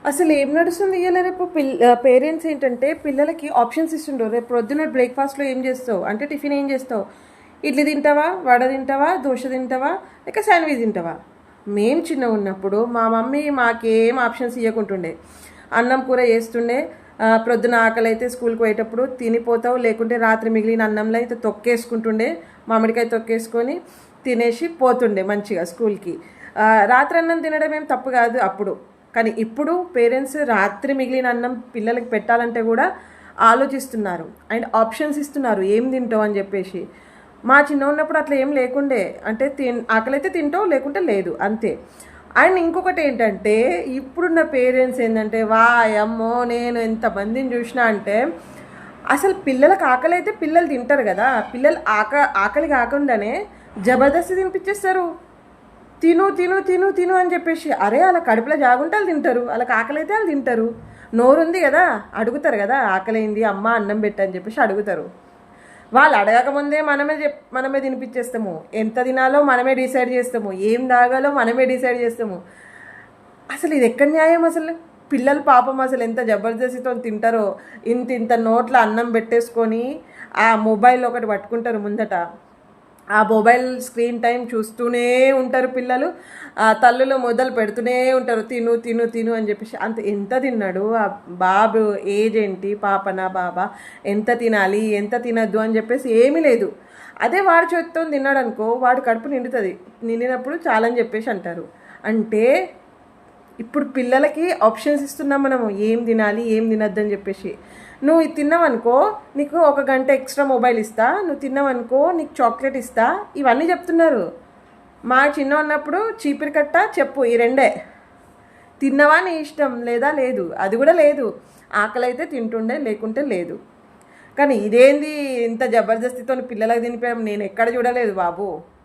అసలు ఏం నడుస్తుంది ఇయ్యాల రేపు పేరెంట్స్ ఏంటంటే పిల్లలకి ఆప్షన్స్ ఇస్తుండ్రు. రేపు ప్రొద్దున బ్రేక్ఫాస్ట్లో ఏం చేస్తావు అంటే టిఫిన్ ఏం చేస్తావు, ఇడ్లీ తింటావా, వడ తింటావా, దోశ తింటావా, లేక శాండ్విచ్ తింటావా. మేము చిన్నగా ఉన్నప్పుడు మా మమ్మీ మాకేం ఆప్షన్స్ ఇవ్వకుంటుండే. అన్నం కూర చేస్తుండే. ప్రొద్దున ఆకలి అయితే స్కూల్కి పోయేటప్పుడు తినిపోతావు, లేకుంటే రాత్రి మిగిలిన అన్నంలో అయితే తొక్కేసుకుంటుండే. మామిడికాయ తొక్కేసుకొని తినేసి పోతుండే మంచిగా స్కూల్కి. రాత్రి అన్నం తినడం ఏం తప్పు కాదు అప్పుడు. కానీ ఇప్పుడు పేరెంట్స్ రాత్రి మిగిలిన అన్నం పిల్లలకి పెట్టాలంటే కూడా ఆలోచిస్తున్నారు అండ్ ఆప్షన్స్ ఇస్తున్నారు ఏం తింటావు అని చెప్పేసి. మా చిన్న ఉన్నప్పుడు అట్లా ఏం లేకుండే. అంటే ఆకలైతే తింటావు, లేకుంటే లేదు, అంతే. అండ్ ఇంకొకటి ఏంటంటే ఇప్పుడున్న పేరెంట్స్ ఏంటంటే అమ్మో నేను ఎంతమందిని చూసినా అంటే అసలు పిల్లలకు ఆకలి అయితే పిల్లలు తింటారు కదా, పిల్లలు ఆకలి కాకుండానే జబర్దస్త్ తినిపించేస్తారు. తిను తిను తిను తిను అని చెప్పేసి. అరే అలా కడుపులో జాగుంటే వాళ్ళు తింటారు, వాళ్ళకి ఆకలి అయితే వాళ్ళు తింటారు. నోరుంది కదా అడుగుతారు కదా, ఆకలింది అమ్మ అన్నం పెట్టని చెప్పేసి అడుగుతారు. వాళ్ళు అడగకముందే మనమే తినిపించేస్తాము. ఎంత తినాలో మనమే డిసైడ్ చేస్తాము, ఏం తాగాలో మనమే డిసైడ్ చేస్తాము. అసలు ఇది ఎక్కడ న్యాయం? అసలు పిల్లలు పాపం అసలు ఎంత జబర్దస్తితో తింటారో. ఇంత ఇంత నోట్లో అన్నం పెట్టేసుకొని ఆ మొబైల్ ఒకటి పట్టుకుంటారు ముందట. ఆ మొబైల్ స్క్రీన్ టైం చూస్తూనే ఉంటారు పిల్లలు. ఆ తల్లులు మొదలు పెడుతూనే ఉంటారు తిను తిను తిను అని చెప్పేసి. అంత ఎంత తిన్నాడు ఆ బాబు, ఏజ్ ఏంటి, పాపనా బాబా, ఎంత తినాలి ఎంత తినద్దు అని చెప్పేసి ఏమీ లేదు. అదే వాడు చేతితో తిన్నాడు అనుకో, వాడు కడుపు నిండుతుంది. నిండినప్పుడు చాలని చెప్పేసి అంటారు. అంటే ఇప్పుడు పిల్లలకి ఆప్షన్స్ ఇస్తున్నాం మనము, ఏం తినాలి ఏం తినద్దని చెప్పేసి. నువ్వు ఇది తిన్నావనుకో నీకు 1 గంట ఎక్స్ట్రా మొబైల్ ఇస్తా, నువ్వు తిన్నావనుకో నీకు చాక్లెట్ ఇస్తా, ఇవన్నీ చెప్తున్నారు. మా చిన్న ఉన్నప్పుడు చీపిరి కట్ట చెప్పు, ఈ రెండే. తిన్నవా నీ ఇష్టం, లేదా లేదు, అది కూడా లేదు. ఆకలి అయితే తింటుండే, లేకుంటే లేదు. కానీ ఇదేంది ఇంత జబర్దస్తితో పిల్లలకు తినిపించడం నేను ఎక్కడ చూడలేదు బాబు.